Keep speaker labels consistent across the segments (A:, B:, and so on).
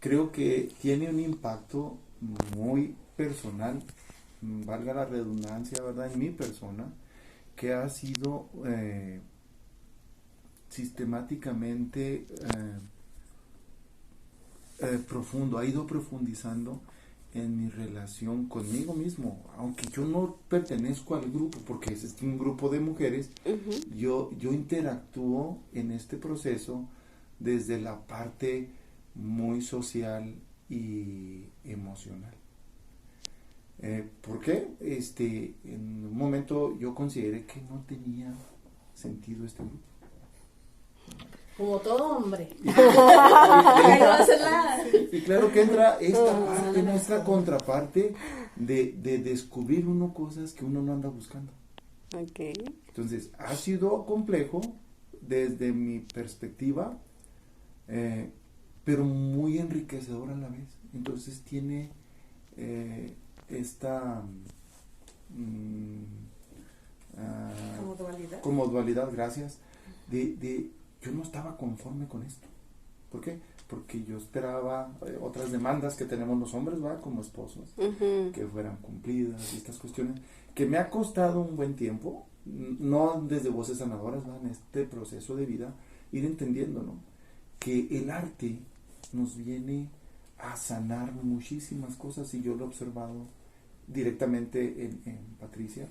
A: creo que tiene un impacto muy personal, valga la redundancia, ¿verdad? En mi persona, que ha sido sistemáticamente profundo, ha ido profundizando en mi relación conmigo mismo, aunque yo no pertenezco al grupo, porque es un grupo de mujeres, yo interactúo en este proceso desde la parte muy social y emocional. ¿Por qué? En un momento yo consideré que no tenía sentido este grupo.
B: Como todo hombre.
A: Y claro que entra esta parte, nuestra contraparte de descubrir uno cosas que uno no anda buscando.
C: Okay.
A: Entonces, ha sido complejo desde mi perspectiva, pero muy enriquecedor a la vez. Entonces tiene esta como dualidad, gracias, de yo no estaba conforme con esto. ¿Por qué? Porque yo esperaba otras demandas que tenemos los hombres, ¿va? Como esposos, que fueran cumplidas y estas cuestiones, que me ha costado un buen tiempo, no desde Voces Sanadoras, ¿va? En este proceso de vida, ir entendiendo, ¿no? Que el arte nos viene a sanar muchísimas cosas, y yo lo he observado directamente en Patricia,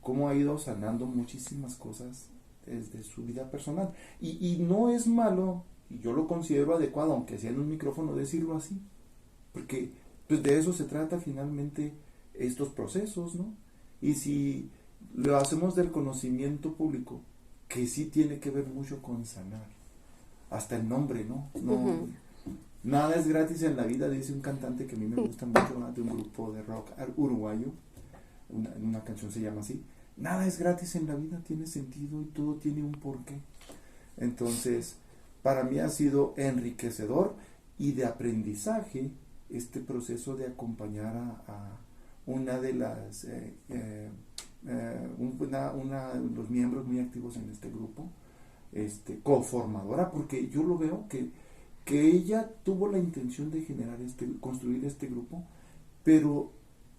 A: cómo ha ido sanando muchísimas cosas desde su vida personal, y no es malo, y yo lo considero adecuado, aunque sea en un micrófono, decirlo así, porque pues de eso se trata finalmente estos procesos, ¿no? Y si lo hacemos del conocimiento público, que sí tiene que ver mucho con sanar, hasta el nombre, ¿no? Nada es gratis en la vida, dice un cantante que a mí me gusta mucho, ¿no? De un grupo de rock uruguayo, una canción se llama así: nada es gratis en la vida, tiene sentido y todo tiene un porqué. Entonces, para mí ha sido enriquecedor y de aprendizaje este proceso de acompañar a una de las una de los miembros muy activos en este grupo, coformadora, porque yo lo veo que ella tuvo la intención de construir este grupo, pero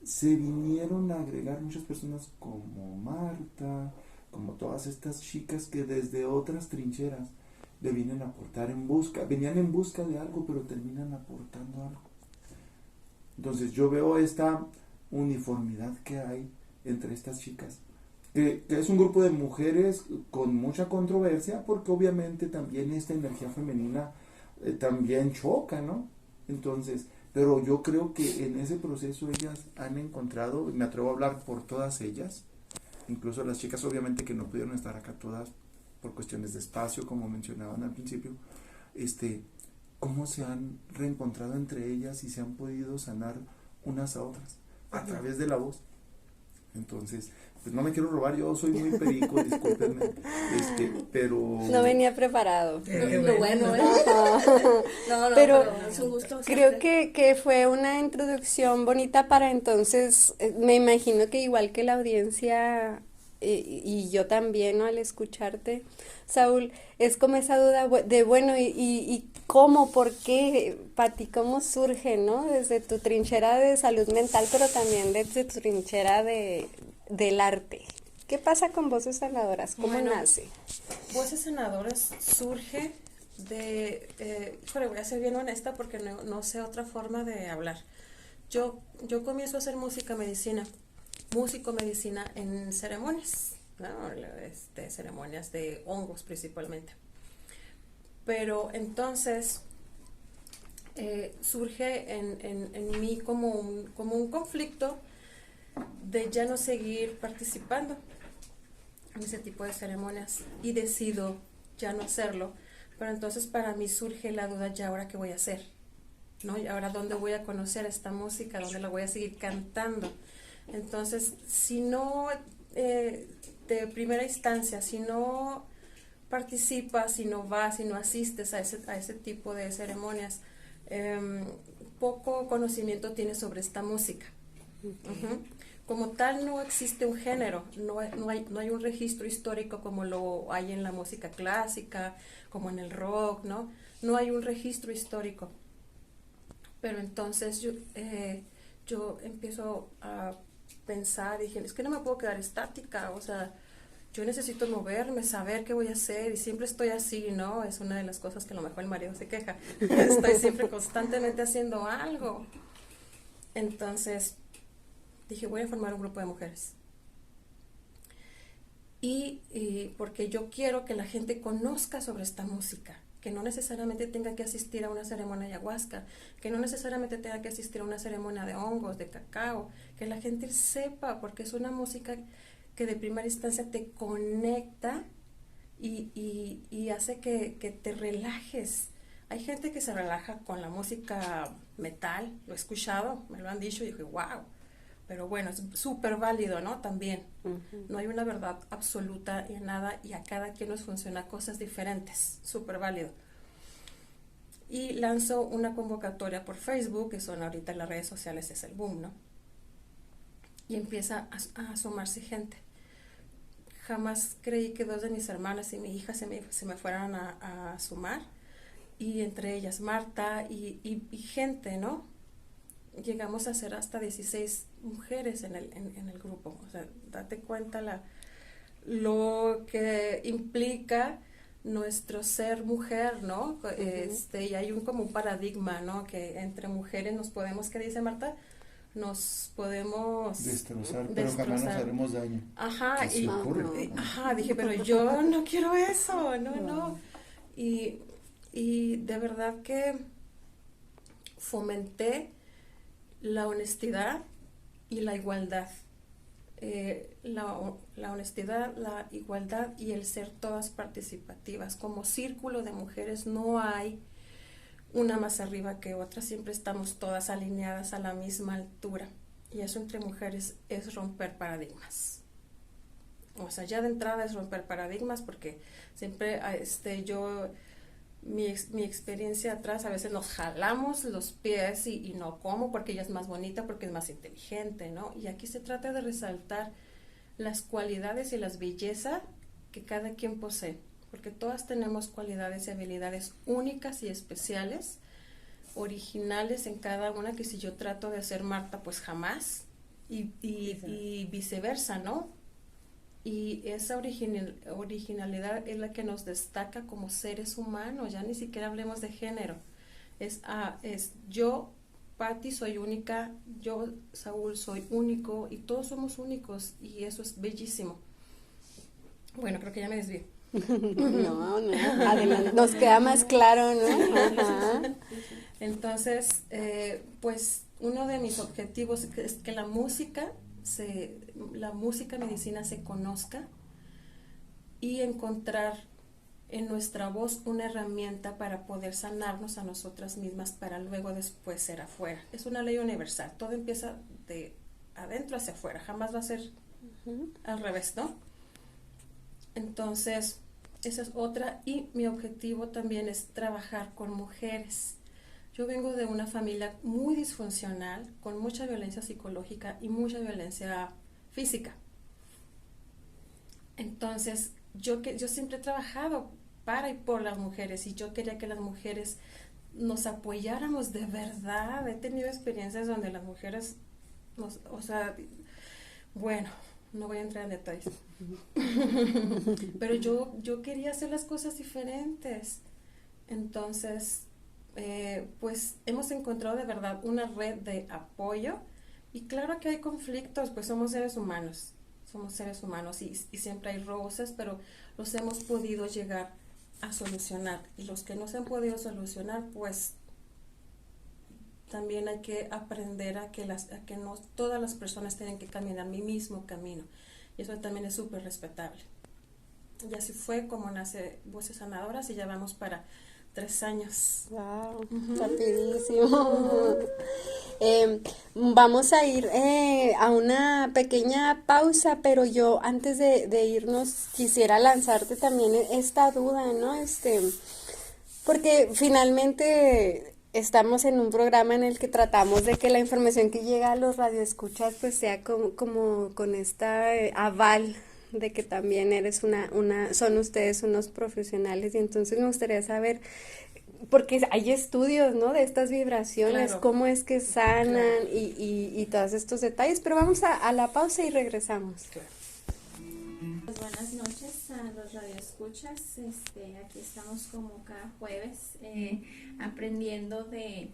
A: se vinieron a agregar muchas personas como Marta, como todas estas chicas que desde otras trincheras le vienen a aportar venían en busca de algo, pero terminan aportando algo. Entonces yo veo esta uniformidad que hay entre estas chicas, que es un grupo de mujeres con mucha controversia, porque obviamente también esta energía femenina también choca, ¿no? Entonces, pero yo creo que en ese proceso ellas han encontrado, me atrevo a hablar por todas ellas, incluso las chicas obviamente que no pudieron estar acá todas por cuestiones de espacio, como mencionaban al principio, cómo se han reencontrado entre ellas y se han podido sanar unas a otras a través de la voz. Entonces, pues no me quiero robar, yo soy muy perico, discúlpenme, pero...
C: No venía preparado.
B: Lo bueno, ¿eh? No,
C: pero
B: es un gusto.
C: Creo que fue una introducción bonita para entonces, me imagino que igual que la audiencia y yo también, ¿no? Al escucharte, Saúl, es como esa duda de, bueno, y cómo, por qué, Pati, cómo surge, ¿no? Desde tu trinchera de salud mental, pero también desde tu trinchera del arte. ¿Qué pasa con Voces Sanadoras? ¿Cómo nace?
D: Voces Sanadoras surge pero voy a ser bien honesta porque no sé otra forma de hablar. Yo comienzo a hacer músico medicina en ceremonias, ¿no? Ceremonias de hongos principalmente. Pero entonces surge en mí como un conflicto de ya no seguir participando en ese tipo de ceremonias, y decido ya no hacerlo. Pero entonces para mí surge la duda, ya ahora qué voy a hacer, ¿no? Y ahora dónde voy a conocer esta música, dónde la voy a seguir cantando. Entonces, si no, de primera instancia, si no participas, si no vas, si no asistes a ese tipo de ceremonias, poco conocimiento tienes sobre esta música. Uh-huh. Como tal, no existe un género, no hay un registro histórico como lo hay en la música clásica, como en el rock, ¿no? No hay un registro histórico. Pero entonces yo empiezo a pensar, dije, es que no me puedo quedar estática, o sea, yo necesito moverme, saber qué voy a hacer, y siempre estoy así, ¿no? Es una de las cosas que a lo mejor el marido se queja, estoy siempre constantemente haciendo algo. Entonces dije, voy a formar un grupo de mujeres. Y porque yo quiero que la gente conozca sobre esta música, que no necesariamente tenga que asistir a una ceremonia de ayahuasca, que no necesariamente tenga que asistir a una ceremonia de hongos, de cacao, que la gente sepa, porque es una música que de primera instancia te conecta y hace que te relajes. Hay gente que se relaja con la música metal, lo he escuchado, me lo han dicho y dije, wow. Pero bueno, es súper válido, ¿no? También. No hay una verdad absoluta en nada y a cada quien nos funciona cosas diferentes. Súper válido. Y lanzo una convocatoria por Facebook, que son ahorita las redes sociales, es el boom, ¿no? Y empieza a asomarse gente. Jamás creí que 2 de mis hermanas y mi hija se me fueran a sumar. Y entre ellas Marta y gente, ¿no? Llegamos a ser hasta 16 mujeres en el grupo. O sea, date cuenta lo que implica nuestro ser mujer, ¿no? Y hay como un paradigma, ¿no? Que entre mujeres nos podemos, ¿qué dice Marta? Nos podemos
A: destrozar, pero jamás nos haremos daño.
D: Ajá,
A: ¿Qué se ocurre?
D: Dije, pero yo no quiero eso, no. Y de verdad que fomenté la honestidad y la igualdad. La honestidad, la igualdad y el ser todas participativas. Como círculo de mujeres no hay una más arriba que otra, siempre estamos todas alineadas a la misma altura. Y eso entre mujeres es romper paradigmas. O sea, ya de entrada es romper paradigmas, porque siempre mi experiencia atrás, a veces nos jalamos los pies y no como porque ella es más bonita, porque es más inteligente, ¿no? Y aquí se trata de resaltar las cualidades y las bellezas que cada quien posee, porque todas tenemos cualidades y habilidades únicas y especiales, originales en cada una, que si yo trato de ser Marta, pues jamás, y viceversa, ¿no? Y esa originalidad es la que nos destaca como seres humanos, ya ni siquiera hablemos de género. Es yo, Patti, soy única, yo, Saúl, soy único, y todos somos únicos, y eso es bellísimo. Bueno, creo que ya me desvié.
C: No, adelante, nos queda más claro, ¿no? Ajá.
D: Entonces, pues uno de mis objetivos es que la música medicina se conozca y encontrar en nuestra voz una herramienta para poder sanarnos a nosotras mismas, para luego después ser afuera. Es una ley universal, todo empieza de adentro hacia afuera, jamás va a ser al revés, ¿no? Entonces, esa es otra, y mi objetivo también es trabajar con mujeres. Yo vengo de una familia muy disfuncional, con mucha violencia psicológica y mucha violencia física. Entonces, yo siempre he trabajado para y por las mujeres, y yo quería que las mujeres nos apoyáramos de verdad. He tenido experiencias donde las mujeres bueno, no voy a entrar en detalles, pero yo quería hacer las cosas diferentes. Entonces, pues hemos encontrado de verdad una red de apoyo, y claro que hay conflictos, pues somos seres humanos y siempre hay roces, pero los hemos podido llegar a solucionar, y los que no se han podido solucionar, pues también hay que aprender a que no todas las personas tienen que caminar mi mismo camino, y eso también es súper respetable. Y así fue como nace Voces Sanadoras, y ya vamos para 3 años.
C: Wow, rapidísimo. Vamos a ir a una pequeña pausa, pero yo antes de irnos quisiera lanzarte también esta duda, ¿no? Porque finalmente estamos en un programa en el que tratamos de que la información que llega a los radioescuchas pues sea como con esta aval de que también eres son ustedes unos profesionales, y entonces me gustaría saber porque hay estudios, ¿no? De estas vibraciones,
D: Claro.
C: cómo es que sanan y todos estos detalles, pero vamos a la pausa y regresamos.
E: Pues buenas noches a los radioescuchas. Aquí estamos como cada jueves aprendiendo de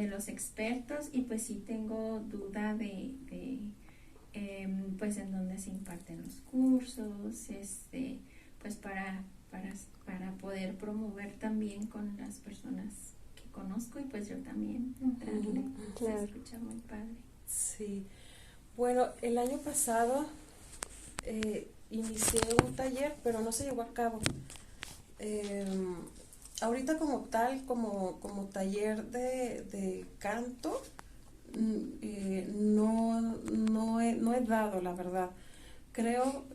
E: los expertos, y pues sí tengo duda de pues en dónde se imparten los cursos, pues para poder promover también con las personas que conozco, y pues yo también entrarle.
C: Claro.
E: Se escucha muy padre.
D: Sí. Bueno, el año pasado inicié un taller, pero no se llevó a cabo. Ahorita como tal, como taller de canto, no he dado, la verdad. Creo,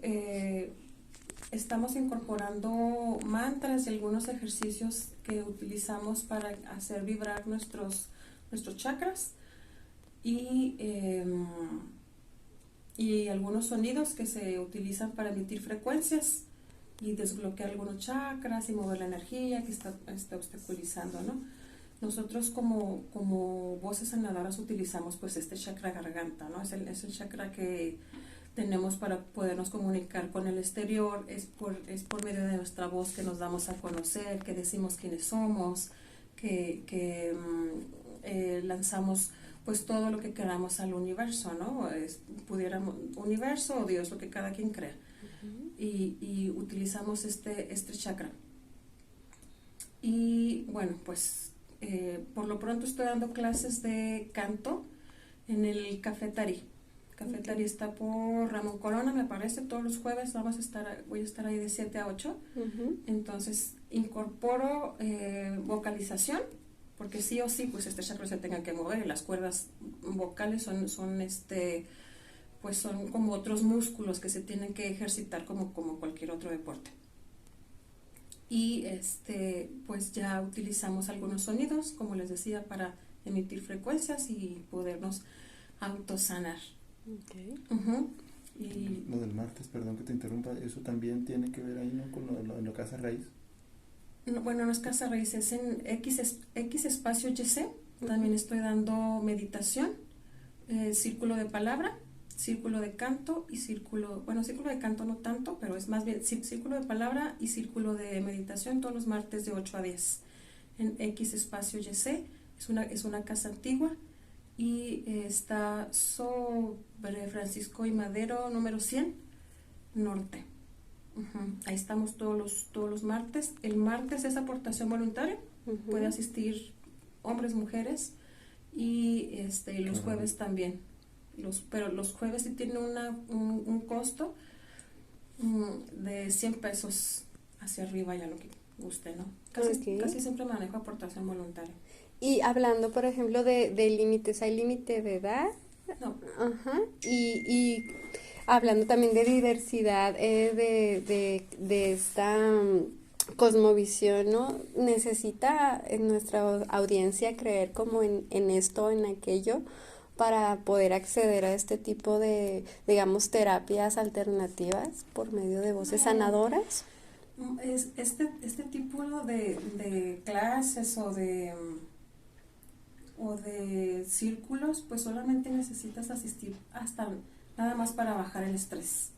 D: estamos incorporando mantras y algunos ejercicios que utilizamos para hacer vibrar nuestros chakras, y algunos sonidos que se utilizan para emitir frecuencias y desbloquear algunos chakras y mover la energía que está obstaculizando, ¿no? Nosotros como voces sanadoras utilizamos pues este chakra garganta, ¿no? Es el chakra que tenemos para podernos comunicar con el exterior, es por medio de nuestra voz que nos damos a conocer, que decimos quiénes somos, que lanzamos pues todo lo que queramos al universo, ¿no? Pudiéramos, universo o Dios, lo que cada quien crea. Y utilizamos este chakra. Y bueno, pues por lo pronto estoy dando clases de canto en el Café Tarí. Café Tarí está por Ramón Corona, me parece, todos los jueves voy a estar ahí de 7 a 8. Entonces incorporo vocalización, porque sí o sí, pues este chakra se tenga que mover, y las cuerdas vocales son pues son como otros músculos que se tienen que ejercitar como cualquier otro deporte. Y pues ya utilizamos algunos sonidos, como les decía, para emitir frecuencias y podernos autosanar.
C: Okay.
D: Y
A: Lo del martes, perdón que te interrumpa, eso también tiene que ver ahí, ¿no? Con lo Casa Raíz.
D: no, bueno, no es Casa Raíz, es en X espacio YC. También estoy dando meditación, círculo de palabra, círculo de canto y círculo de canto no tanto, pero es más bien círculo de palabra y círculo de meditación todos los martes de 8 a 10 en X espacio YC. Es una casa antigua y está sobre Francisco y Madero número 100 norte. Ahí estamos todos los martes. El martes es aportación voluntaria, puede asistir hombres, mujeres, y los jueves también. Pero los jueves sí tienen un costo de 100 pesos hacia arriba, ya lo que guste, ¿no? Casi siempre manejo aportación voluntaria.
C: Y hablando, por ejemplo, de límites, ¿hay límite de edad?
D: No.
C: Ajá. Y hablando también de diversidad, de esta cosmovisión, ¿no? Necesita nuestra audiencia creer como en esto, en aquello, para poder acceder a este tipo de, digamos, terapias alternativas por medio de voces sanadoras.
D: Este tipo de clases o de círculos, pues solamente necesitas asistir hasta nada más para bajar el estrés,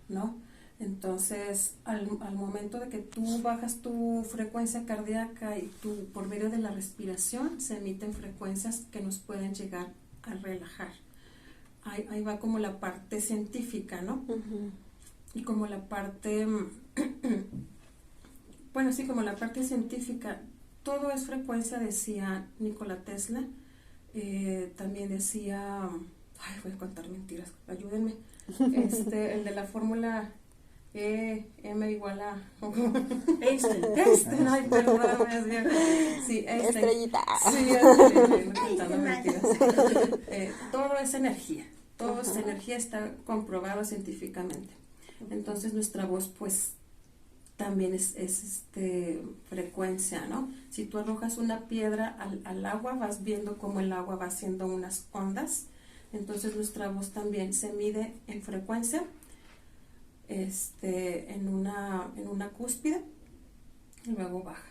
D: ¿no? Entonces, al momento de que tú bajas tu frecuencia cardíaca y por medio de la respiración, se emiten frecuencias que nos pueden llegar a relajar. Ahí va como la parte científica, ¿no? Y como la parte, bueno, sí, como la parte científica, todo es frecuencia, decía Nikola Tesla. También decía, voy a contar mentiras, ayúdenme, el de la fórmula M igual a Einstein, ay, perdón, sí,
C: Estrellita.
D: Sí, estoy contando mentiras. Todo es energía, esa energía está comprobado científicamente. Entonces nuestra voz, pues, también es frecuencia, ¿no? Si tú arrojas una piedra al agua, vas viendo cómo el agua va haciendo unas ondas. Entonces nuestra voz también se mide en frecuencia, en una cúspide, y luego baja.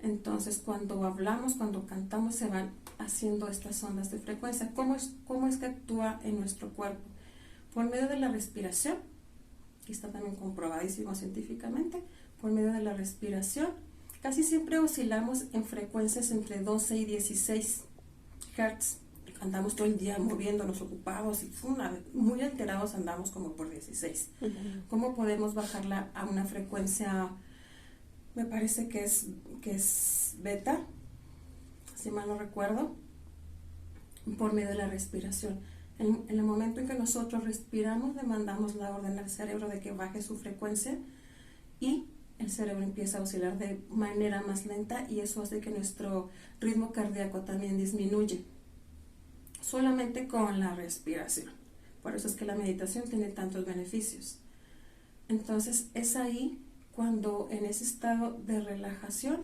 D: Entonces, cuando hablamos, cuando cantamos, se van haciendo estas ondas de frecuencia. ¿Cómo es que actúa en nuestro cuerpo? Por medio de la respiración, que está también comprobadísimo científicamente, por medio de la respiración, casi siempre oscilamos en frecuencias entre 12 y 16 Hz. Andamos todo el día moviéndonos, ocupados y muy alterados, andamos como por 16. ¿Cómo podemos bajarla a una frecuencia, me parece que es beta, si mal no recuerdo, por medio de la respiración? En el momento en que nosotros respiramos, le mandamos la orden al cerebro de que baje su frecuencia y el cerebro empieza a oscilar de manera más lenta y eso hace que nuestro ritmo cardíaco también disminuye, solamente con la respiración. Por eso es que la meditación tiene tantos beneficios. Entonces es ahí cuando en ese estado de relajación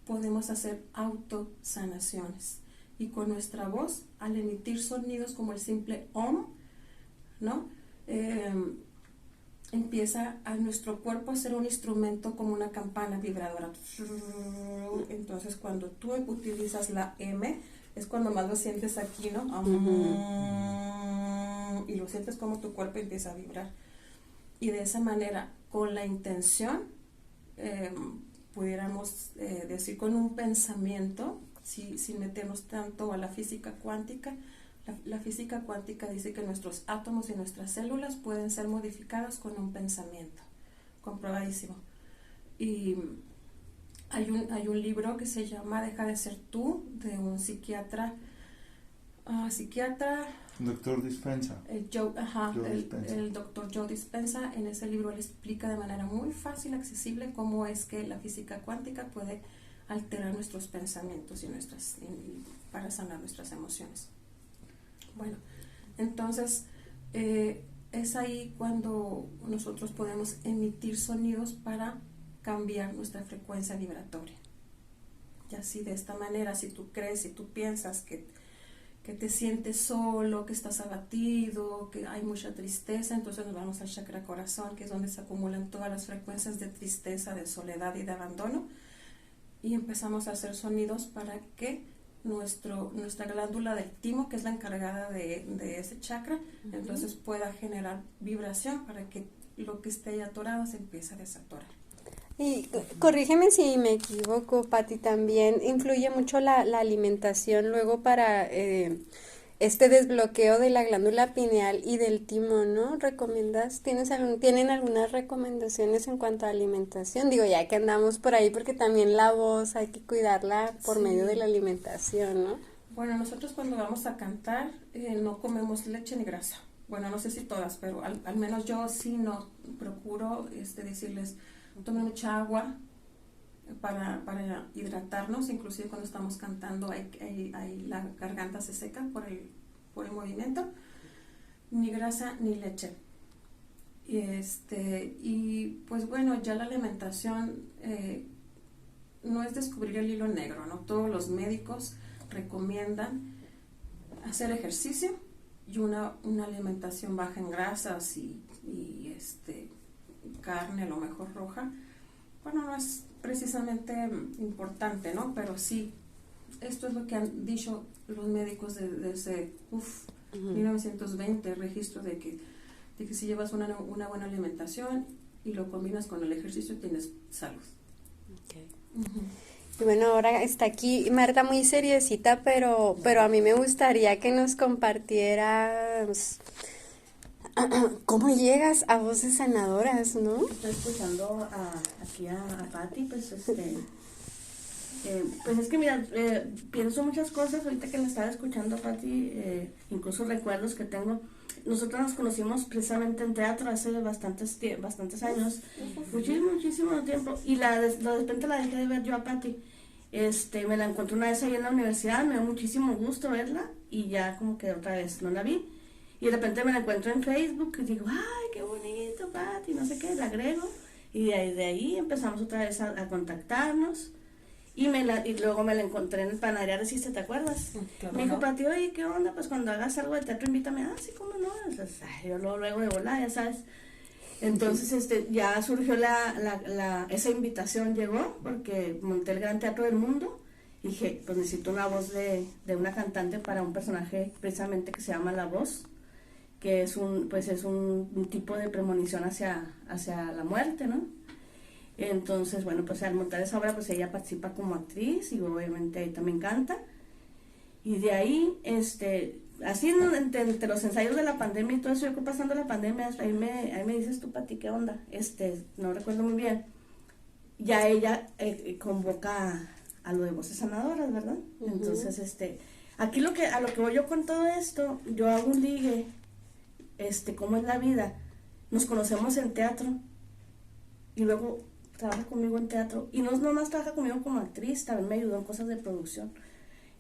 D: podemos hacer autosanaciones. Y con nuestra voz, al emitir sonidos como el simple OM, ¿no? Empieza a nuestro cuerpo a ser un instrumento como una campana vibradora. Entonces, cuando tú utilizas la M, es cuando más lo sientes aquí, ¿no? Y lo sientes como tu cuerpo empieza a vibrar. Y de esa manera, con la intención, pudiéramos decir con un pensamiento, sin meternos tanto a la física cuántica. La física cuántica dice que nuestros átomos y nuestras células pueden ser modificadas con un pensamiento, comprobadísimo. Y hay un libro que se llama Deja de ser tú, de un psiquiatra,
A: Doctor Dispenza.
D: el doctor Joe Dispenza. En ese libro él explica de manera muy fácil, accesible, cómo es que la física cuántica puede alterar nuestros pensamientos y para sanar nuestras emociones. Bueno, entonces es ahí cuando nosotros podemos emitir sonidos para cambiar nuestra frecuencia vibratoria. Y así de esta manera, si tú crees, si tú piensas que te sientes solo, que estás abatido, que hay mucha tristeza, entonces nos vamos al chakra corazón, que es donde se acumulan todas las frecuencias de tristeza, de soledad y de abandono, y empezamos a hacer sonidos para que nuestra glándula del timo, que es la encargada de ese chakra, entonces pueda generar vibración para que lo que esté ahí atorado se empiece a desatorar.
C: Y corrígeme si me equivoco, Pati, también influye mucho la alimentación luego para este desbloqueo de la glándula pineal y del timo, ¿no? ¿Recomiendas? ¿Tienen algunas recomendaciones en cuanto a alimentación? Digo, ya que andamos por ahí, porque también la voz hay que cuidarla por medio de la alimentación, ¿no?
D: Bueno, nosotros cuando vamos a cantar no comemos leche ni grasa. Bueno, no sé si todas, pero al menos yo sí no procuro decirles, tomen mucha agua para hidratarnos, inclusive cuando estamos cantando la garganta se seca por el movimiento, ni grasa ni leche. Y pues bueno, ya la alimentación no es descubrir el hilo negro, ¿no? Todos los médicos recomiendan hacer ejercicio y una alimentación baja en grasas y carne, a lo mejor roja. Bueno, no es precisamente importante, ¿no? Pero sí, esto es lo que han dicho los médicos desde 1920, el registro de que si llevas una buena alimentación y lo combinas con el ejercicio, tienes salud.
C: Okay. Y bueno, ahora está aquí Marta muy seriecita, pero a mí me gustaría que nos compartieras cómo llegas a Voces Sanadoras, ¿no?
B: Estoy escuchando aquí a Pati, pues pues es que mira, pienso muchas cosas ahorita que me estaba escuchando, Pati, incluso recuerdos que tengo. Nosotros nos conocimos precisamente en teatro hace bastantes años, muchísimo tiempo, y de repente la dejé de ver yo a Pati. Me la encontré una vez ahí en la universidad, me dio muchísimo gusto verla, y ya como que otra vez no la vi. Y de repente me la encuentro en Facebook y digo, ay, qué bonito, Pati, no sé qué, la agrego. Y de ahí empezamos otra vez a contactarnos. Y luego me la encontré en el Panadería Resiste, ¿te acuerdas? Me dijo, Pati, oye, ¿qué onda? Pues cuando hagas algo de teatro, invítame. Ah, sí, ¿cómo no? Entonces, yo luego de volar, ya sabes. Entonces, ya surgió esa invitación, llegó, porque monté el Gran Teatro del Mundo, y dije, pues necesito una voz de una cantante para un personaje precisamente que se llama La Voz, que es un tipo de premonición hacia la muerte, ¿no? Entonces, bueno, pues al montar esa obra, pues ella participa como actriz y obviamente ahí también canta. Y de ahí, así entre los ensayos de la pandemia y todo eso, yo creo pasando la pandemia, ahí me dices tú, Pati, ¿qué onda? No recuerdo muy bien. Ya ella convoca a lo de Voces Sanadoras, ¿verdad? Uh-huh. Entonces, aquí a lo que voy yo con todo esto, yo hago un ligue, cómo es la vida. Nos conocemos en teatro y luego trabaja conmigo en teatro, y no nomás trabaja conmigo como actriz, también me ayudó en cosas de producción.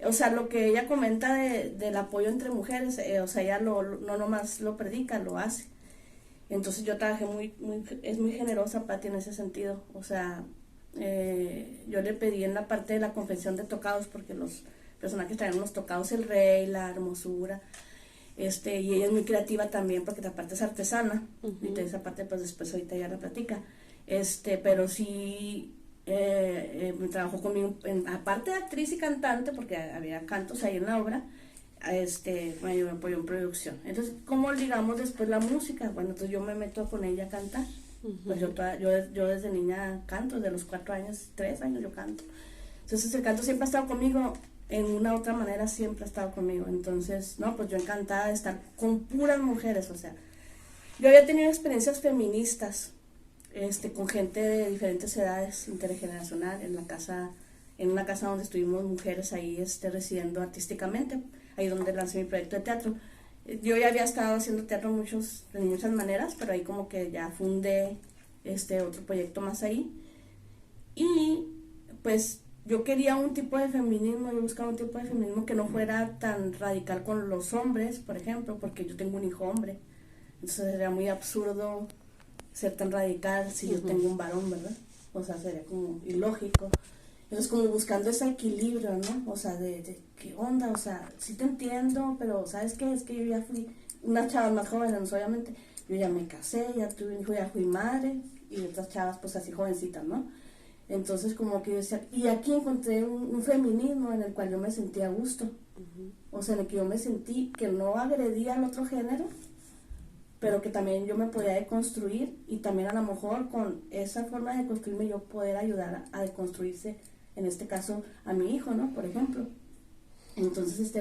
B: O sea, lo que ella comenta del apoyo entre mujeres, o sea, ella no nomás lo predica, lo hace. Entonces yo trabajé es muy generosa, Pati, en ese sentido. O sea, yo le pedí en la parte de la confección de tocados, porque los personajes traían unos tocados, el rey, la hermosura, y ella es muy creativa también, porque la parte es artesana, uh-huh. Y esa parte pues después ahorita ya la platica. Pero sí me trabajó conmigo, aparte de actriz y cantante, porque había cantos ahí en la obra, me apoyó en producción. Entonces, ¿cómo ligamos después la música? Bueno, entonces yo me meto con ella a cantar. Uh-huh. Pues yo desde niña canto, desde los 4 años, 3 años yo canto. Entonces el canto siempre ha estado conmigo, en una u otra manera siempre ha estado conmigo. Entonces, no, pues yo encantada de estar con puras mujeres, o sea, yo había tenido experiencias feministas, con gente de diferentes edades, intergeneracional, en una casa donde estuvimos mujeres ahí residiendo artísticamente, ahí donde lancé mi proyecto de teatro. Yo ya había estado haciendo teatro de muchas maneras, pero ahí como que ya fundé otro proyecto más ahí. Y pues yo quería un tipo de feminismo, yo buscaba un tipo de feminismo que no fuera tan radical con los hombres, por ejemplo, porque yo tengo un hijo hombre, entonces era muy absurdo ser tan radical si yo tengo un varón, ¿verdad? O sea, sería como ilógico. Entonces, como buscando ese equilibrio, ¿no? O sea, de qué onda, o sea, sí te entiendo, pero ¿sabes qué? Es que yo ya fui una chava más joven, obviamente. Yo ya me casé, ya tuve un hijo, ya fui madre, y otras chavas, pues así jovencitas, ¿no? Entonces, como que yo decía, y aquí encontré un feminismo en el cual yo me sentía a gusto. Uh-huh. O sea, en el que yo me sentí que no agredía al otro género, pero que también yo me podía deconstruir, y también a lo mejor con esa forma de construirme yo poder ayudar a deconstruirse, en este caso a mi hijo, ¿no? Por ejemplo. Entonces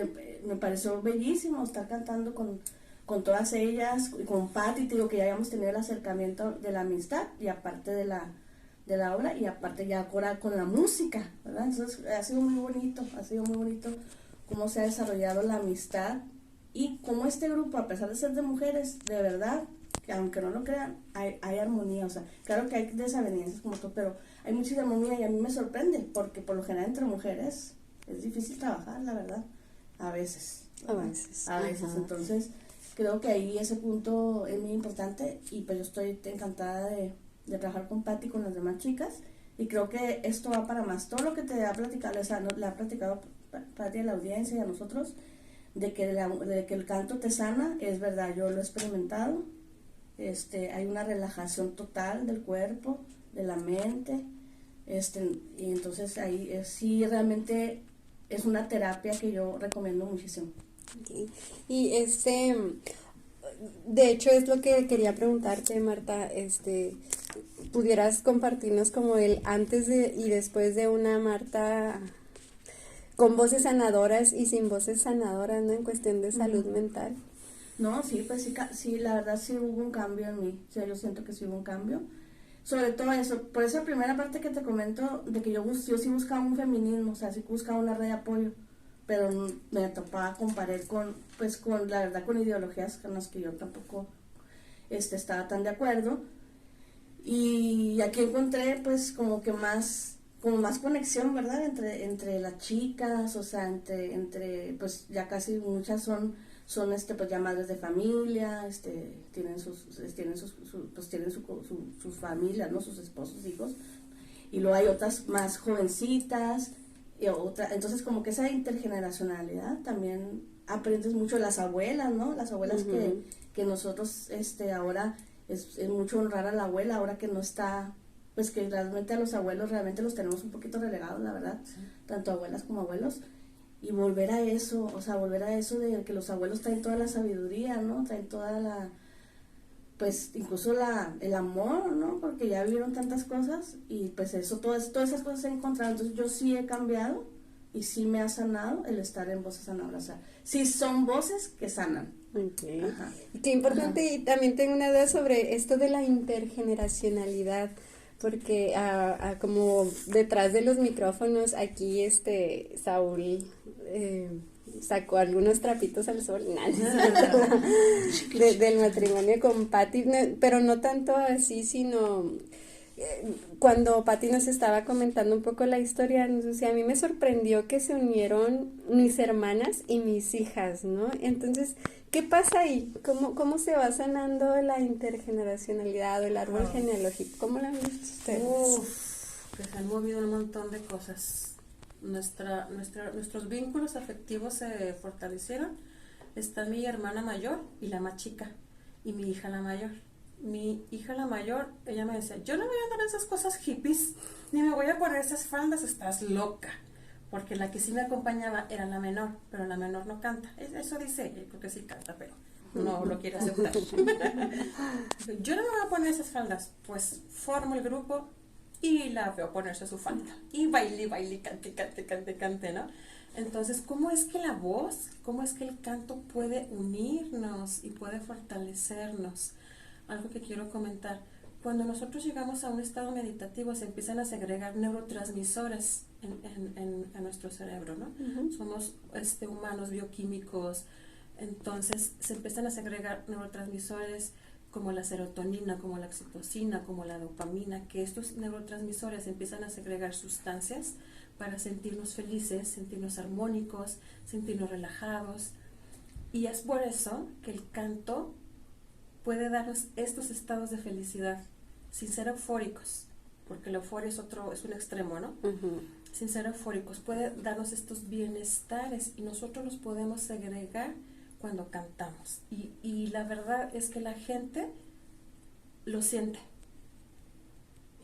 B: me pareció bellísimo estar cantando con todas ellas, con Pati, te digo que ya habíamos tenido el acercamiento de la amistad, y aparte de la obra, y aparte ya ahora con la música, ¿verdad? Entonces ha sido muy bonito cómo se ha desarrollado la amistad. Y como este grupo, a pesar de ser de mujeres, de verdad, que aunque no lo crean, hay armonía. O sea, claro que hay desavenencias como todo, pero hay mucha armonía, y a mí me sorprende, porque por lo general entre mujeres es difícil trabajar, la verdad, a veces. Entonces, creo que ahí ese punto es muy importante, y pues yo estoy encantada de trabajar con Pati y con las demás chicas, y creo que esto va para más. Todo lo que te ha platicado, le ha platicado Pati a la audiencia y a nosotros, de que el canto te sana, es verdad, yo lo he experimentado. Hay una relajación total del cuerpo, de la mente, y entonces ahí sí realmente es una terapia que yo recomiendo muchísimo.
C: Okay. Y de hecho es lo que quería preguntarte, Marta, pudieras compartirnos como el antes y después de una Marta con voces sanadoras y sin voces sanadoras, ¿no? En cuestión de salud mental.
B: No, sí, pues sí, la verdad sí hubo un cambio en mí. O sea, yo siento que sí hubo un cambio. Sobre todo eso, por esa primera parte que te comento, de que yo sí buscaba un feminismo, o sea, sí buscaba una red de apoyo, pero me topaba con pared con la verdad, con ideologías con las que yo tampoco estaba tan de acuerdo. Y aquí encontré pues como más conexión, ¿verdad? Entre las chicas, o sea, entre pues ya casi muchas son pues ya madres de familia, tienen sus familias, ¿no? Sus esposos, hijos, y luego hay otras más jovencitas, entonces como que esa intergeneracionalidad también aprendes mucho de las abuelas, ¿no? Las abuelas uh-huh. que nosotros ahora es mucho honrar a la abuela ahora que no está, pues que realmente a los abuelos realmente los tenemos un poquito relegados, la verdad, sí. Tanto abuelas como abuelos, y volver a eso, o sea, volver a eso de que los abuelos traen toda la sabiduría, ¿no? Traen toda la, pues incluso el amor, ¿no? Porque ya vivieron tantas cosas y pues eso, todas esas cosas se han encontrado. Entonces yo sí he cambiado y sí me ha sanado el estar en Voces Sanadoras. O sea, sí son voces que sanan.
C: Okay. Ajá. Qué importante. Y también tengo una duda sobre esto de la intergeneracionalidad, porque como detrás de los micrófonos aquí Saúl sacó algunos trapitos al sol del matrimonio con Patti, pero no tanto así, sino cuando Patti nos estaba comentando un poco la historia, nos decía, a mí me sorprendió que se unieron mis hermanas y mis hijas, ¿no? Entonces, ¿qué pasa ahí? ¿Cómo se va sanando la intergeneracionalidad o el árbol genealógico? ¿Cómo lo han visto ustedes?
D: Que se han movido un montón de cosas. Nuestros vínculos afectivos se fortalecieron. Está mi hermana mayor y la más chica, y mi hija la mayor. Mi hija la mayor, ella me decía, yo no voy a dar esas cosas hippies, ni me voy a poner esas faldas, estás loca. Porque la que sí me acompañaba era la menor, pero la menor no canta. Eso dice ella, creo que sí canta, pero no lo quiere aceptar. Yo no me voy a poner esas faldas, pues formo el grupo y la veo ponerse su falda. Y baile, cante, ¿no? Entonces, ¿cómo es que la voz, cómo es que el canto puede unirnos y puede fortalecernos? Algo que quiero comentar. Cuando nosotros llegamos a un estado meditativo, se empiezan a segregar neurotransmisores en nuestro cerebro, ¿no? Uh-huh. Somos humanos bioquímicos, entonces se empiezan a segregar neurotransmisores como la serotonina, como la oxitocina, como la dopamina, que estos neurotransmisores empiezan a segregar sustancias para sentirnos felices, sentirnos armónicos, sentirnos relajados. Y es por eso que el canto puede darnos estos estados de felicidad, sin ser eufóricos, porque la euforia es un extremo, ¿no? Uh-huh. Sin ser eufóricos, puede darnos estos bienestares y nosotros los podemos segregar cuando cantamos. Y la verdad es que la gente lo siente.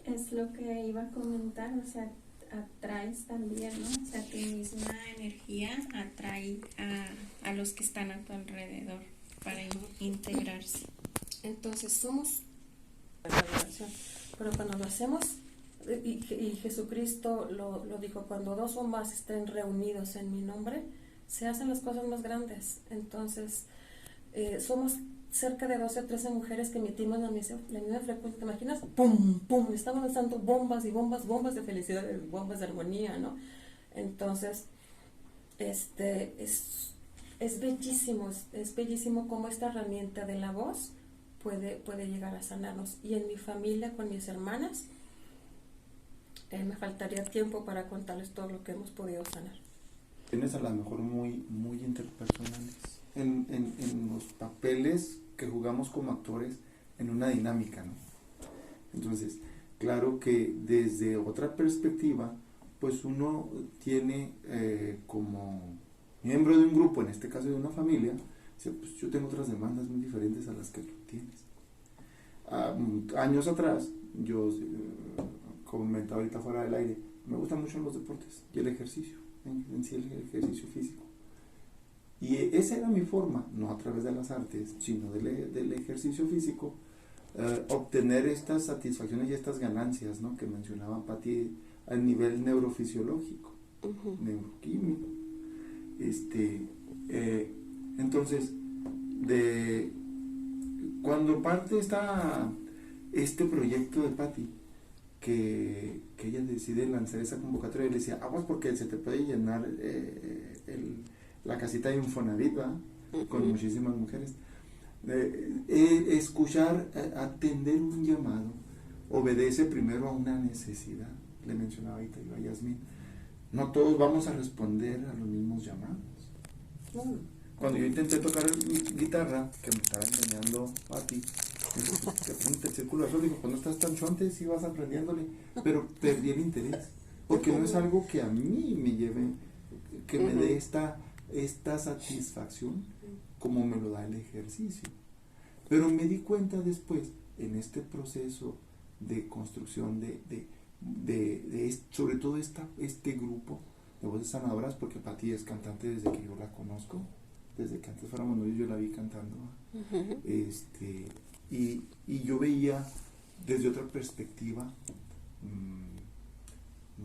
E: Es lo que iba a comentar, o sea, atraes también, ¿no? O sea, tu misma energía atrae a los que están a tu alrededor para integrarse.
D: Entonces somos pero cuando lo hacemos, y Jesucristo lo dijo, cuando 2 o más estén reunidos en mi nombre, se hacen las cosas más grandes. Entonces somos cerca de 12 o 13 mujeres que emitimos la misma frecuencia. ¿Te imaginas? ¡Pum! ¡Pum! Estamos lanzando bombas y bombas de felicidad, bombas de armonía, ¿no? Entonces es bellísimo, es bellísimo cómo esta herramienta de la voz puede llegar a sanarnos. Y en mi familia, con mis hermanas, me faltaría tiempo para contarles todo lo que hemos podido sanar.
A: Tienes a lo mejor muy interpersonales en los papeles que jugamos como actores en una dinámica, ¿no? Entonces, claro que desde otra perspectiva, pues uno tiene como miembro de un grupo, en este caso de una familia, pues yo tengo otras demandas muy diferentes a las que tú tienes. Años atrás, yo comentaba ahorita fuera del aire, me gustan mucho los deportes y el ejercicio, en sí el ejercicio físico. Y esa era mi forma, no a través de las artes, sino del ejercicio físico, obtener estas satisfacciones y estas ganancias, ¿no?, que mencionaba Patti a nivel neurofisiológico, uh-huh, neuroquímico. Entonces, cuando parte este proyecto de Patti, que ella decide lanzar esa convocatoria, le decía, aguas porque se te puede llenar la casita de Infonavit, ¿verdad? Uh-huh. Con muchísimas mujeres. Escuchar, atender un llamado, obedece primero a una necesidad. Le mencionaba ahorita yo a Yasmín, no todos vamos a responder a los mismos llamados. Cuando yo intenté tocar guitarra, que me estaba enseñando Patti, que apunta el círculo azul, dijo, cuando estás tan chonte, sí vas aprendiéndole, pero perdí el interés, porque no es algo que a mí me lleve, que me dé esta satisfacción como me lo da el ejercicio. Pero me di cuenta después en este proceso de construcción sobre todo este grupo de voces sanadoras, porque Pati es cantante desde que yo la conozco, desde que antes fuéramos novios yo la vi cantando, y yo veía desde otra perspectiva,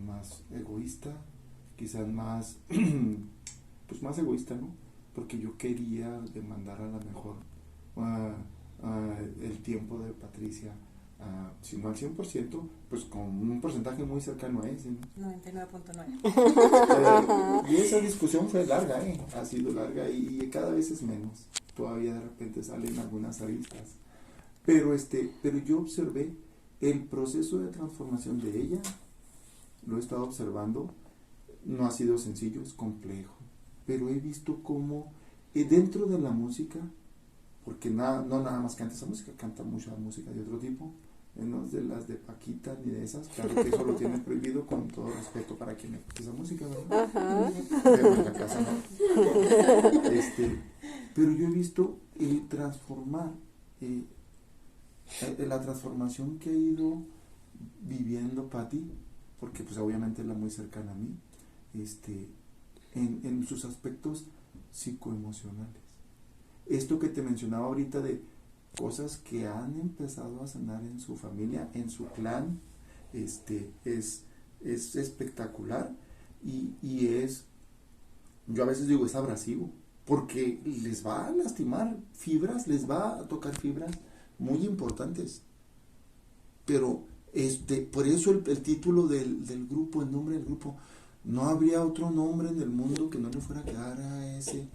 A: más egoísta, quizás más pues más egoísta, ¿no? Porque yo quería demandar a la mejor el tiempo de Patricia, si no al 100%, pues con un porcentaje muy cercano a ese, ¿no?
D: 99.9.
A: Y esa discusión fue larga, ha sido larga, y cada vez es menos. Todavía de repente salen algunas aristas. Pero yo observé el proceso de transformación de ella, lo he estado observando, no ha sido sencillo, es complejo, pero he visto cómo dentro de la música, porque no nada más canta esa música, canta mucha música de otro tipo, no es de las de Paquita ni de esas, claro que eso lo tiene prohibido, con todo respeto para quien le gusta esa música, ¿verdad?
C: Ajá.
A: Pero en la casa no. Pero yo he visto transformar, la transformación que ha ido viviendo Patti, porque pues obviamente es la muy cercana a mí, en sus aspectos psicoemocionales. Esto que te mencionaba ahorita de cosas que han empezado a sanar en su familia, en su clan, es espectacular, y es, yo a veces digo, es abrasivo, porque les va a lastimar fibras, les va a tocar fibras muy importantes, pero por eso el título del grupo, el nombre del grupo, no habría otro nombre en el mundo que no le fuera a quedar a ese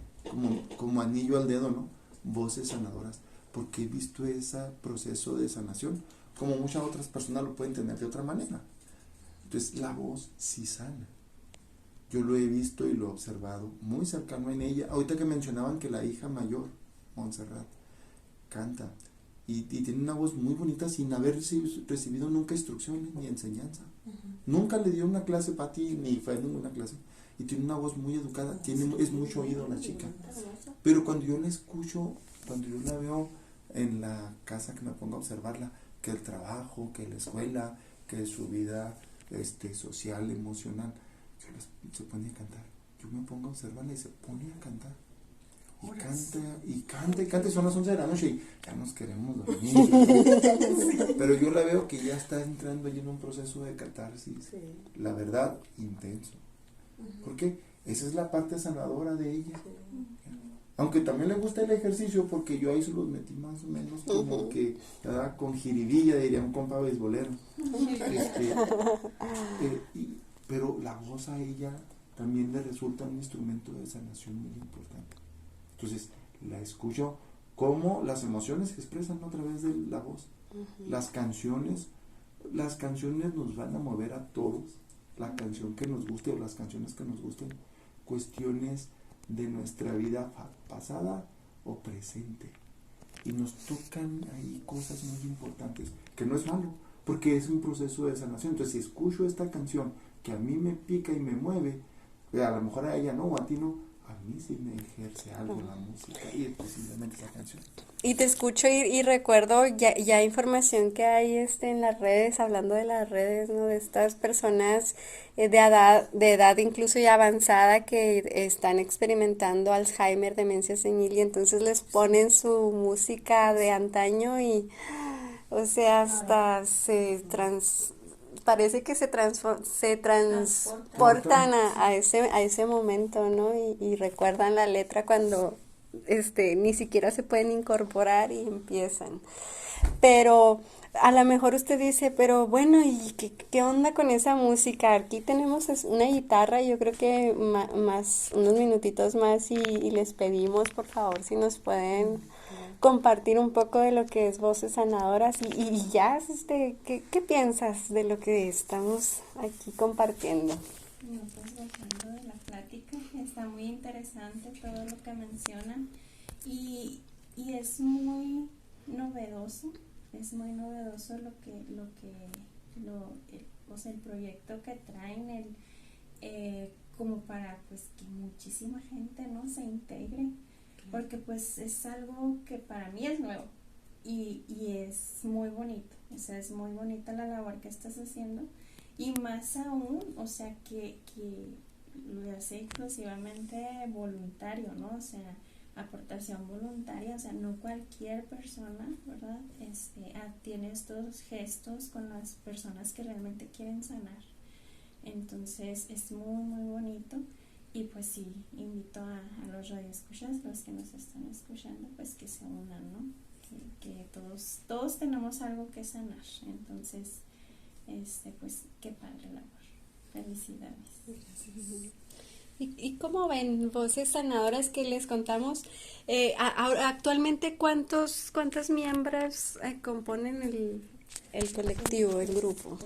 A: como anillo al dedo, ¿no? Voces sanadoras, porque he visto ese proceso de sanación, como muchas otras personas lo pueden tener de otra manera. Entonces la voz sí sana. Yo lo he visto y lo he observado muy cercano en ella. Ahorita que mencionaban que la hija mayor, Montserrat, canta y tiene una voz muy bonita sin haber recibido nunca instrucciones ni enseñanza. Nunca le dio una clase Patti, ni fue a ninguna clase, y tiene una voz muy educada, es mucho oído la chica. Pero cuando yo la escucho, cuando yo la veo en la casa, que me pongo a observarla, que el trabajo, que la escuela, que su vida social, emocional, se pone a cantar. Yo me pongo a observarla y se pone a cantar. Y canta, y son las 11 de la noche y ya nos queremos dormir. Pero yo la veo que ya está entrando allí en un proceso de catarsis, la verdad, intenso. Porque esa es la parte sanadora de ella. Aunque también le gusta el ejercicio, porque yo ahí se los metí más o menos como que con jiribilla, diría un compa beisbolero. Pero la voz a ella también le resulta un instrumento de sanación muy importante. Entonces la escucho cómo las emociones se expresan a través de la voz. Las canciones nos van a mover a todos, la canción que nos guste o las canciones que nos gusten, cuestiones de nuestra vida pasada o presente, y nos tocan ahí cosas muy importantes, que no es malo, porque es un proceso de sanación. Entonces si escucho esta canción que a mí me pica y me mueve, a lo mejor a ella no, o a ti no, a mí sí me ejerce algo la música, y precisamente esa canción.
C: Y te escucho y recuerdo ya información que hay en las redes, hablando de las redes, ¿no? De estas personas de edad incluso ya avanzada, que están experimentando Alzheimer, demencia senil, y entonces les ponen su música de antaño y, o sea, hasta parece que se transportan a ese momento, ¿no? Y recuerdan la letra cuando ni siquiera se pueden incorporar y empiezan. Pero a lo mejor usted dice, pero bueno, ¿y qué onda con esa música? Aquí tenemos una guitarra, yo creo que más unos minutitos más y les pedimos, por favor, si nos pueden compartir un poco de lo que es Voces Sanadoras y ya, ¿qué piensas de lo que estamos aquí compartiendo?
E: No, pues gozando de la plática, está muy interesante todo lo que mencionan y es muy novedoso el proyecto que traen, como para pues que muchísima gente, ¿no?, se integre, porque pues es algo que para mí es nuevo, y es muy bonito, o sea, es muy bonita la labor que estás haciendo, y más aún, o sea, que lo hace exclusivamente voluntario, ¿no? O sea, aportación voluntaria, o sea, no cualquier persona, ¿verdad? Tiene estos gestos con las personas que realmente quieren sanar. Entonces es muy, muy bonito. Y pues sí, invito a los radioescuchas, los que nos están escuchando, pues que se unan, ¿no? Que todos tenemos algo que sanar. Entonces, pues qué padre labor. Felicidades.
C: ¿Y cómo ven, Voces Sanadoras, que les contamos? Actualmente, ¿cuántos miembros componen el colectivo, el grupo?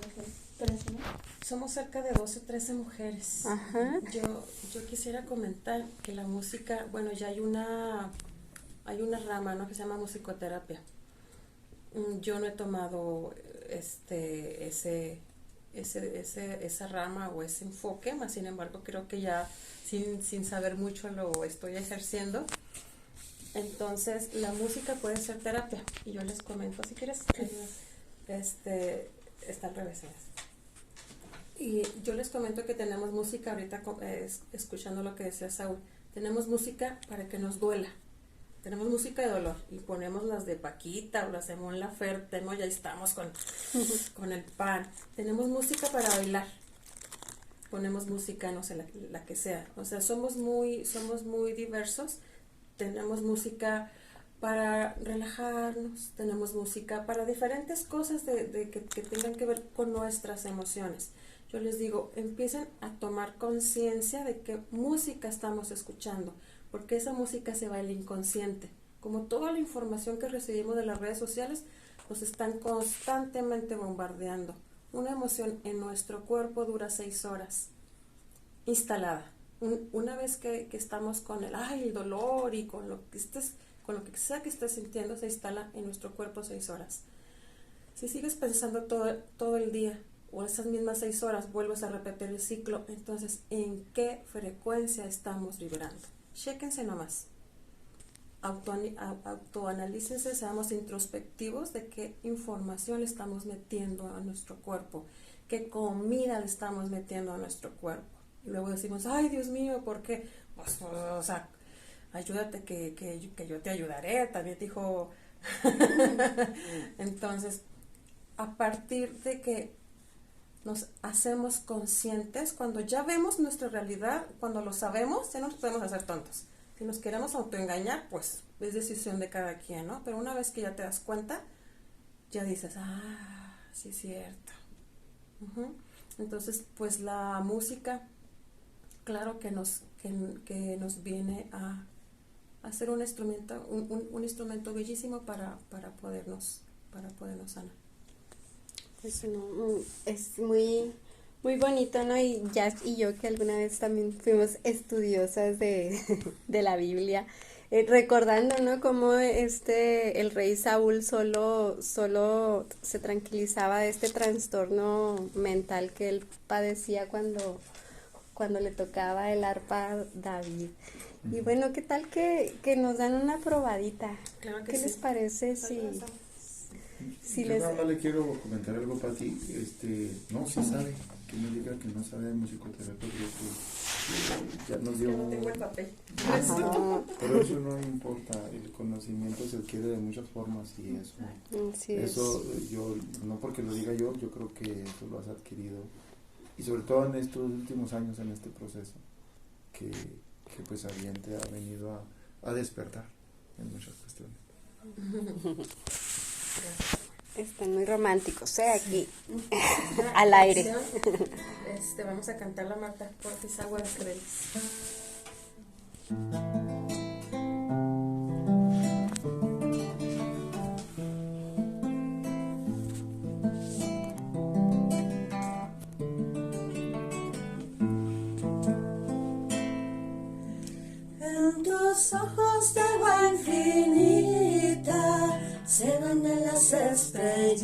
D: Somos cerca de 12, 13 mujeres.
C: Ajá.
D: Yo quisiera comentar que la música, bueno, ya hay una rama, ¿no?, que se llama musicoterapia. Yo no he tomado esa rama o ese enfoque, más sin embargo creo que ya sin saber mucho lo estoy ejerciendo. Entonces la música puede ser terapia, y yo les comento, si quieres, está al revés. Y yo les comento que tenemos música ahorita, escuchando lo que decía Saúl, tenemos música para que nos duela. Tenemos música de dolor y ponemos las de Paquita o las de Mon Laferte, ¿no? Ya estamos con el pan. Tenemos música para bailar. Ponemos música, no sé, la que sea. O sea, somos muy diversos. Tenemos música para relajarnos, tenemos música para diferentes cosas que tengan que ver con nuestras emociones. Yo les digo, empiecen a tomar conciencia de qué música estamos escuchando, porque esa música se va al inconsciente. Como toda la información que recibimos de las redes sociales, nos están constantemente bombardeando. Una emoción en nuestro cuerpo dura 6 horas instalada. Una vez que estamos con el dolor y con lo que sea que estés sintiendo, se instala en nuestro cuerpo 6 horas. Si sigues pensando todo el día, o esas mismas 6 horas, vuelves a repetir el ciclo, entonces, ¿en qué frecuencia estamos vibrando? Chéquense nomás. Autoanalícense, seamos introspectivos de qué información le estamos metiendo a nuestro cuerpo, qué comida le estamos metiendo a nuestro cuerpo. Y luego decimos, ay, Dios mío, ¿por qué? Pues, o sea, ayúdate que yo te ayudaré, también dijo. Entonces, a partir de que nos hacemos conscientes, cuando ya vemos nuestra realidad, cuando lo sabemos, ya no nos podemos hacer tontos. Si nos queremos autoengañar, pues es decisión de cada quien, ¿no? Pero una vez que ya te das cuenta, ya dices, sí es cierto. Entonces, pues la música, claro que nos viene a hacer un instrumento bellísimo para podernos sanar.
C: Pues no, es muy bonito, ¿no? Y Jazz y yo, que alguna vez también fuimos estudiosas de la Biblia, recordando, ¿no?, cómo el rey Saúl solo se tranquilizaba de este trastorno mental que él padecía cuando le tocaba el arpa David. Y bueno, ¿qué tal que nos dan una probadita?
D: Claro que
C: ¿Qué
D: sí.
C: les parece si
A: Yo nada más le quiero comentar algo para ti. No, sí sabe. Que me diga que no sabe de musicoterapia, que ya nos dio.
D: Yo no tengo el papel.
A: Pero eso no importa. El conocimiento se adquiere de muchas formas y eso yo, no porque lo diga yo creo que eso lo has adquirido. Y sobre todo en estos últimos años, en este proceso, que pues Aviente ha venido a despertar en muchas cuestiones.
C: Están muy románticos, aquí, al aire.
D: Vamos a cantar la Marta Ortiz Agua de Creles.
F: En tus ojos de agua infinita se bañan las estrellitas,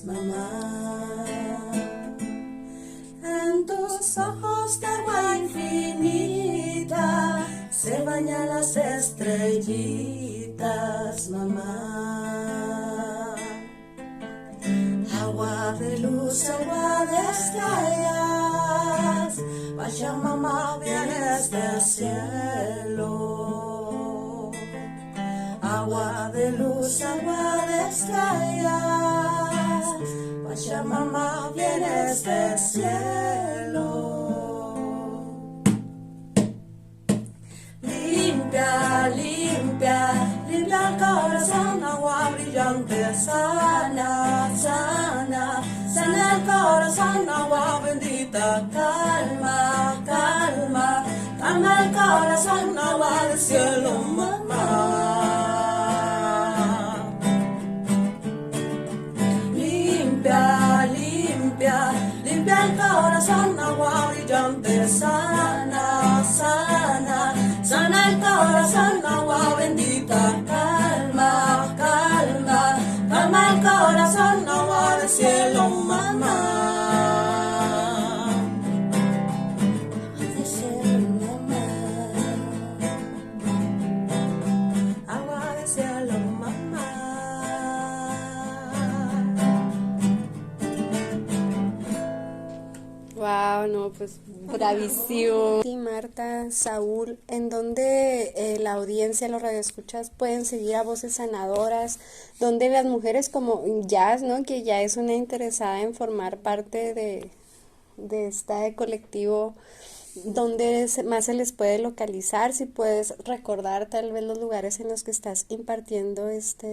F: mamá. En tus ojos de agua infinita se bañan las estrellitas. benditas, mamá. Agua de luz, agua de estrellas, vaya mamá, vienes del cielo. Agua de luz, agua de estrellas, vaya mamá, vienes del cielo. Limpia, limpia, limpia el corazón, agua brillante, sana, sana, sana el corazón, agua bendita, calma, calma, calma el corazón, agua del cielo, mamá. Limpia, limpia, limpia el corazón, agua brillante, sana, sana, sana el corazón, agua bendita, calma, calma, calma el corazón, agua del cielo, mamá. Agua del cielo, mamá. Agua del cielo, mamá.
C: Wow, no, pues bravísimo. Sí, Marta, Saúl, ¿en dónde la audiencia, los radioescuchas pueden seguir a Voces Sanadoras? ¿Dónde las mujeres como Jazz, ¿no? Que ya es una interesada en formar parte de este colectivo, ¿dónde más se les puede localizar? Si puedes recordar tal vez los lugares en los que estás impartiendo esta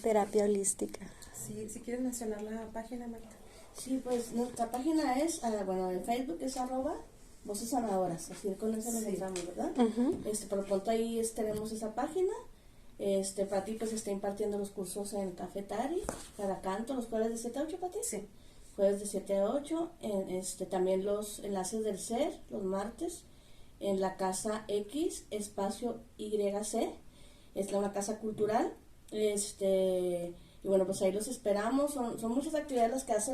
C: terapia holística.
D: Sí, si quieres mencionar la página, Marta.
B: Sí, pues nuestra página es, bueno, en Facebook es @Voces Sanadoras, así con eso nos encontramos, ¿verdad? Por lo pronto ahí tenemos esa página. Pati pues está impartiendo los cursos en Cafetari, cada canto, los jueves de 7 a 8, Pati.
D: Sí.
B: Jueves de 7 a 8, también los enlaces del ser, los martes, en la Casa X, espacio YC, es una casa cultural, y bueno, pues ahí los esperamos. Son muchas actividades las que hace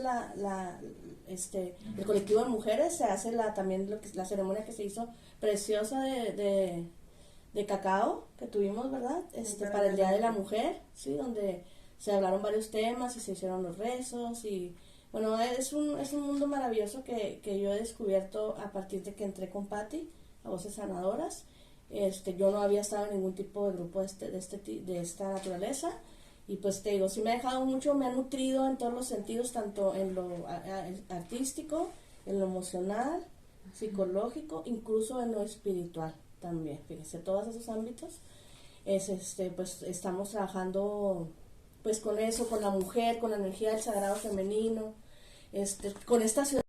B: el colectivo de mujeres. Se hace también la ceremonia que se hizo preciosa de cacao que tuvimos, ¿verdad? Para el Día de la Mujer, sí, donde se hablaron varios temas y se hicieron los rezos y bueno, es un mundo maravilloso que yo he descubierto a partir de que entré con Patti a Voces Sanadoras. Yo no había estado en ningún tipo de grupo de esta naturaleza. Y pues te digo, sí me ha dejado mucho, me ha nutrido en todos los sentidos, tanto en lo artístico, en lo emocional, psicológico, incluso en lo espiritual también. Fíjense, todos esos ámbitos, pues estamos trabajando pues con eso, con la mujer, con la energía del sagrado femenino, con esta ciudad.